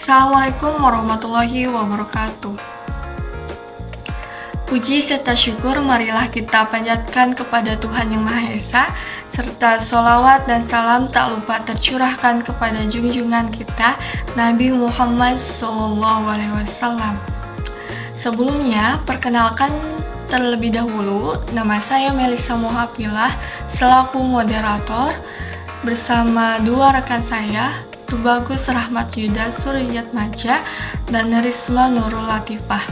Assalamualaikum warahmatullahi wabarakatuh. Puji serta syukur marilah kita panjatkan kepada Tuhan Yang Maha Esa, serta sholawat dan salam tak lupa tercurahkan kepada junjungan kita Nabi Muhammad SAW. Sebelumnya, perkenalkan terlebih dahulu, nama saya Melisa Muhafilah selaku moderator bersama dua rekan saya, Tubagus Rahmat Yuda Suryatmaja dan Risma Nurul Latifah.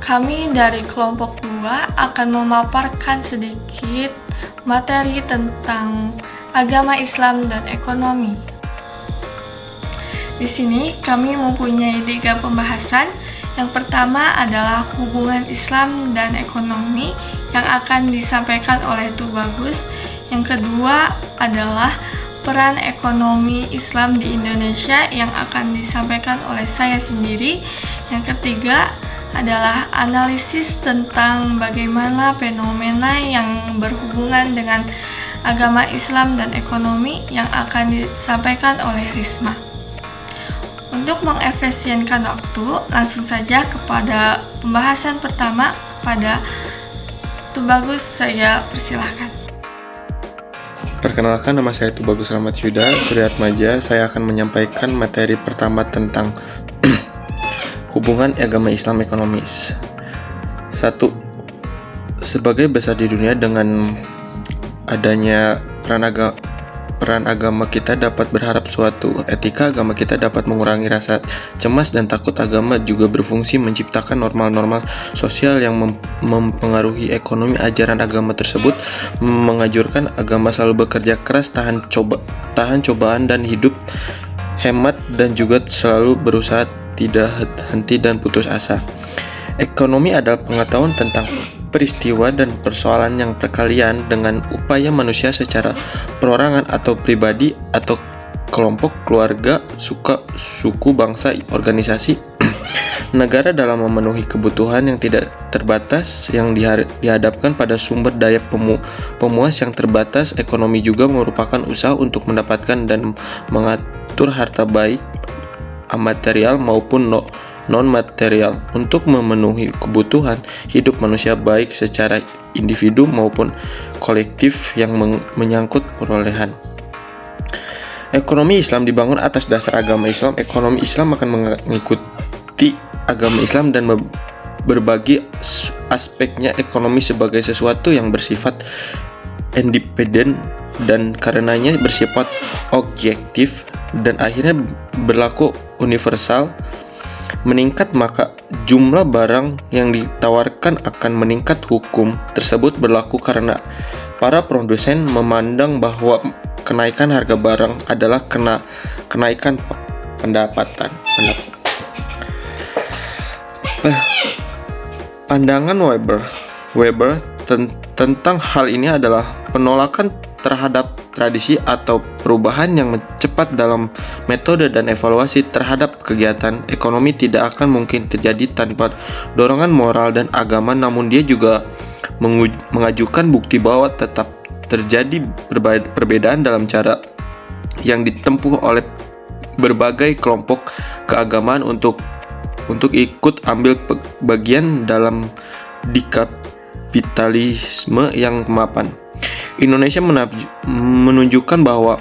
Kami dari kelompok 2 akan memaparkan sedikit materi tentang agama Islam dan ekonomi. Di sini kami mempunyai 3 pembahasan. Yang pertama adalah hubungan Islam dan ekonomi yang akan disampaikan oleh Tubagus. Yang kedua adalah peran ekonomi Islam di Indonesia yang akan disampaikan oleh saya sendiri. Yang ketiga adalah analisis tentang bagaimana fenomena yang berhubungan dengan agama Islam dan ekonomi yang akan disampaikan oleh Risma. Untuk mengefisienkan waktu, langsung saja kepada pembahasan pertama. Kepada Tubagus saya persilahkan. Perkenalkan, nama saya Tubagus Rahmat Yuda Suryatmaja. Saya akan menyampaikan materi pertama tentang hubungan agama Islam ekonomis. 1. Sebagai besar di dunia, dengan adanya peran agama kita dapat berharap suatu etika agama kita dapat mengurangi rasa cemas dan takut. Agama juga berfungsi menciptakan normal-normal sosial yang mempengaruhi ekonomi. Ajaran agama tersebut mengajurkan agama selalu bekerja keras, tahan cobaan dan hidup hemat, dan juga selalu berusaha tidak henti dan putus asa. Ekonomi adalah pengetahuan tentang peristiwa dan persoalan yang perkalian dengan upaya manusia secara perorangan atau pribadi atau kelompok, keluarga, suku, bangsa, organisasi, negara dalam memenuhi kebutuhan yang tidak terbatas yang dihadapkan pada sumber daya pemuas yang terbatas. Ekonomi juga merupakan usaha untuk mendapatkan dan mengatur harta baik material maupun non-material untuk memenuhi kebutuhan hidup manusia baik secara individu maupun kolektif yang menyangkut perolehan. Ekonomi Islam dibangun atas dasar agama Islam. Ekonomi Islam akan mengikuti agama Islam dan berbagi aspeknya ekonomi sebagai sesuatu yang bersifat independen dan karenanya bersifat objektif dan akhirnya berlaku universal. Meningkat, maka jumlah barang yang ditawarkan akan meningkat. Hukum tersebut berlaku karena para produsen memandang bahwa kenaikan harga barang adalah kenaikan pendapatan. Pandangan Weber tentang hal ini adalah penolakan terhadap tradisi atau perubahan yang cepat dalam metode dan evaluasi terhadap kegiatan ekonomi tidak akan mungkin terjadi tanpa dorongan moral dan agama. Namun dia juga mengajukan bukti bahwa tetap terjadi perbedaan dalam cara yang ditempuh oleh berbagai kelompok keagamaan untuk ikut ambil bagian dalam kapitalisme yang mapan. Indonesia menunjukkan bahwa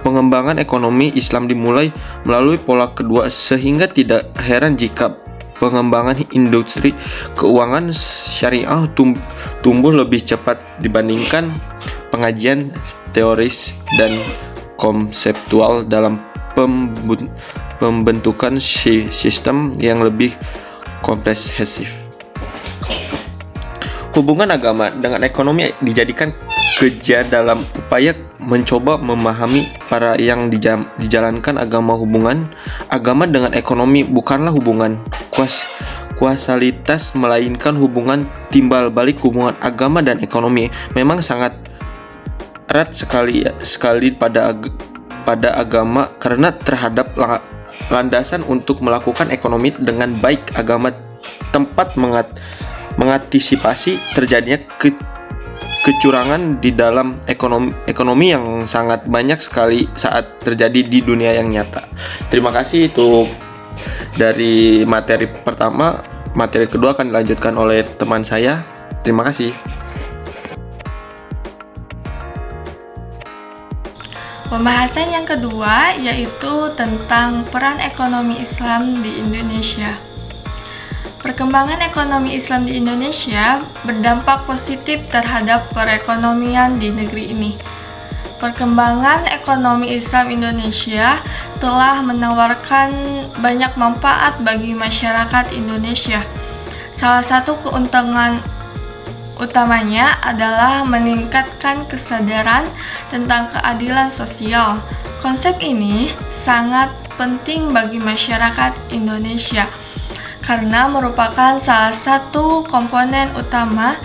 pengembangan ekonomi Islam dimulai melalui pola kedua, sehingga tidak heran jika pengembangan industri keuangan syariah tumbuh lebih cepat dibandingkan pengajian teoris dan konseptual dalam pembentukan sistem yang lebih komprehensif. Hubungan agama dengan ekonomi dijadikan kerja dalam upaya mencoba memahami para yang dijalankan agama. Hubungan agama dengan ekonomi bukanlah hubungan kuasalitas, melainkan hubungan timbal balik. Hubungan agama dan ekonomi memang sangat erat sekali pada agama karena terhadap landasan untuk melakukan ekonomi dengan baik. Agama tempat mengantisipasi terjadinya kecurangan di dalam ekonomi yang sangat banyak sekali saat terjadi di dunia yang nyata. Terima kasih, itu dari materi pertama. Materi kedua akan dilanjutkan oleh teman saya. Terima kasih. Pembahasan yang kedua yaitu tentang peran ekonomi Islam di Indonesia. Perkembangan ekonomi Islam di Indonesia berdampak positif terhadap perekonomian di negeri ini. Perkembangan ekonomi Islam Indonesia telah menawarkan banyak manfaat bagi masyarakat Indonesia. Salah satu keuntungan utamanya adalah meningkatkan kesadaran tentang keadilan sosial. Konsep ini sangat penting bagi masyarakat Indonesia karena merupakan salah satu komponen utama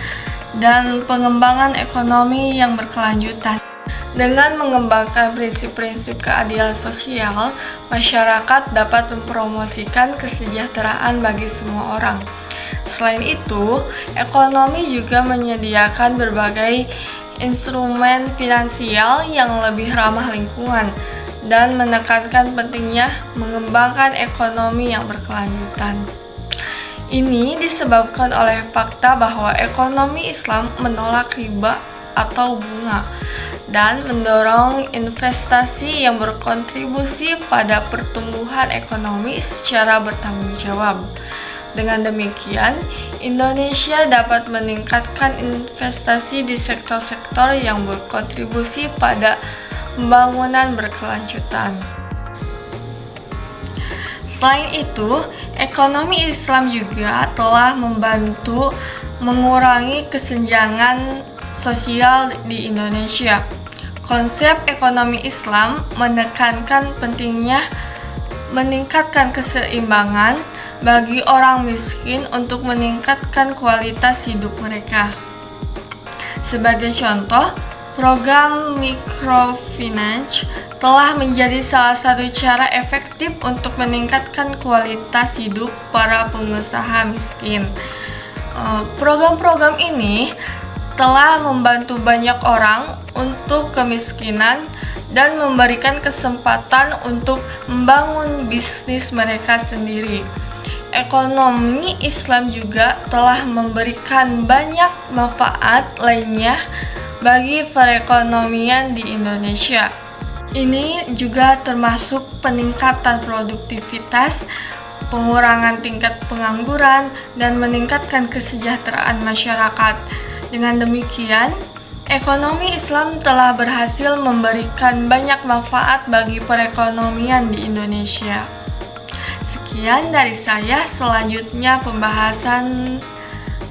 dan pengembangan ekonomi yang berkelanjutan. Dengan mengembangkan prinsip-prinsip keadilan sosial, masyarakat dapat mempromosikan kesejahteraan bagi semua orang. Selain itu, ekonomi juga menyediakan berbagai instrumen finansial yang lebih ramah lingkungan dan menekankan pentingnya mengembangkan ekonomi yang berkelanjutan. Ini disebabkan oleh fakta bahwa ekonomi Islam menolak riba atau bunga dan mendorong investasi yang berkontribusi pada pertumbuhan ekonomi secara bertanggung jawab. Dengan demikian, Indonesia dapat meningkatkan investasi di sektor-sektor yang berkontribusi pada pembangunan berkelanjutan. Selain itu, ekonomi Islam juga telah membantu mengurangi kesenjangan sosial di Indonesia. Konsep ekonomi Islam menekankan pentingnya meningkatkan keseimbangan bagi orang miskin untuk meningkatkan kualitas hidup mereka. Sebagai contoh, program microfinance telah menjadi salah satu cara efektif untuk meningkatkan kualitas hidup para pengusaha miskin. Program-program ini telah membantu banyak orang untuk kemiskinan dan memberikan kesempatan untuk membangun bisnis mereka sendiri. Ekonomi Islam juga telah memberikan banyak manfaat lainnya bagi perekonomian di Indonesia. Ini juga termasuk peningkatan produktivitas, pengurangan tingkat pengangguran, dan meningkatkan kesejahteraan masyarakat. Dengan demikian, ekonomi Islam telah berhasil memberikan banyak manfaat bagi perekonomian di Indonesia. Sekian dari saya, selanjutnya pembahasan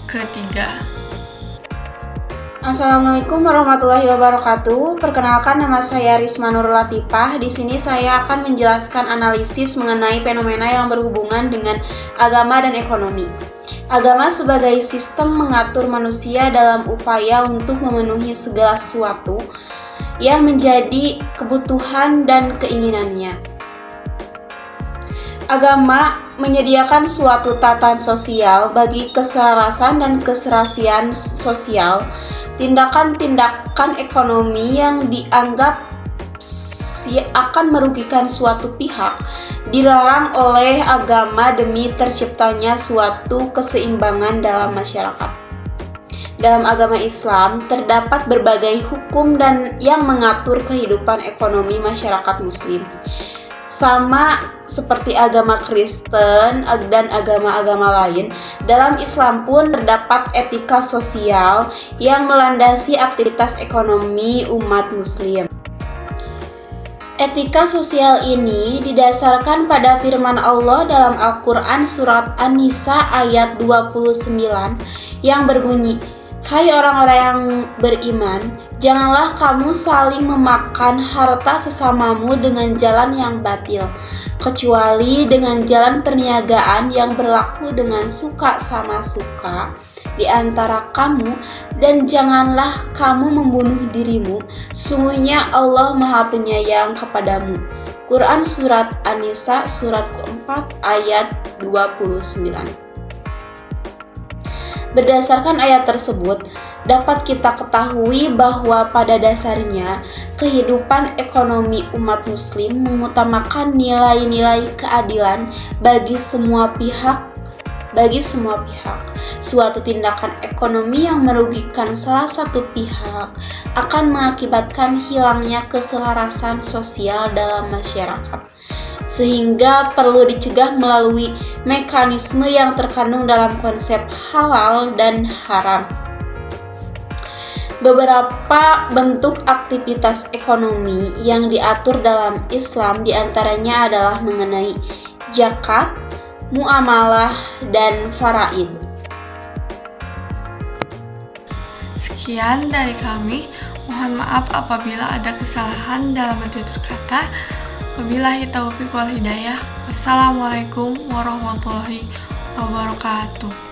ketiga. Assalamualaikum warahmatullahi wabarakatuh. Perkenalkan, nama saya Risma Nur Latifah. Di sini saya akan menjelaskan analisis mengenai fenomena yang berhubungan dengan agama dan ekonomi. Agama sebagai sistem mengatur manusia dalam upaya untuk memenuhi segala sesuatu yang menjadi kebutuhan dan keinginannya. Agama menyediakan suatu tatanan sosial bagi keselarasan dan keserasian sosial. Tindakan-tindakan ekonomi yang dianggap akan merugikan suatu pihak dilarang oleh agama demi terciptanya suatu keseimbangan dalam masyarakat. Dalam agama Islam terdapat berbagai hukum dan yang mengatur kehidupan ekonomi masyarakat muslim. Sama seperti agama Kristen dan agama-agama lain, dalam Islam pun terdapat etika sosial yang melandasi aktivitas ekonomi umat muslim. Etika sosial ini didasarkan pada firman Allah dalam Al-Quran surat An-Nisa ayat 29 yang berbunyi, "Hai orang-orang yang beriman, janganlah kamu saling memakan harta sesamamu dengan jalan yang batil, kecuali dengan jalan perniagaan yang berlaku dengan suka sama suka di antara kamu, dan janganlah kamu membunuh dirimu, sesungguhnya Allah Maha Penyayang kepadamu." Quran Surat An-Nisa surat keempat ayat 29. Berdasarkan ayat tersebut, dapat kita ketahui bahwa pada dasarnya kehidupan ekonomi umat muslim mengutamakan nilai-nilai keadilan bagi semua pihak. Suatu tindakan ekonomi yang merugikan salah satu pihak akan mengakibatkan hilangnya keselarasan sosial dalam masyarakat, sehingga perlu dicegah melalui mekanisme yang terkandung dalam konsep halal dan haram. Beberapa bentuk aktivitas ekonomi yang diatur dalam Islam diantaranya adalah mengenai zakat, muamalah, dan faraid. Sekian dari kami. Mohon maaf apabila ada kesalahan dalam tutur kata. Wabillahi taufiq wal hidayah. Wassalamualaikum warahmatullahi wabarakatuh.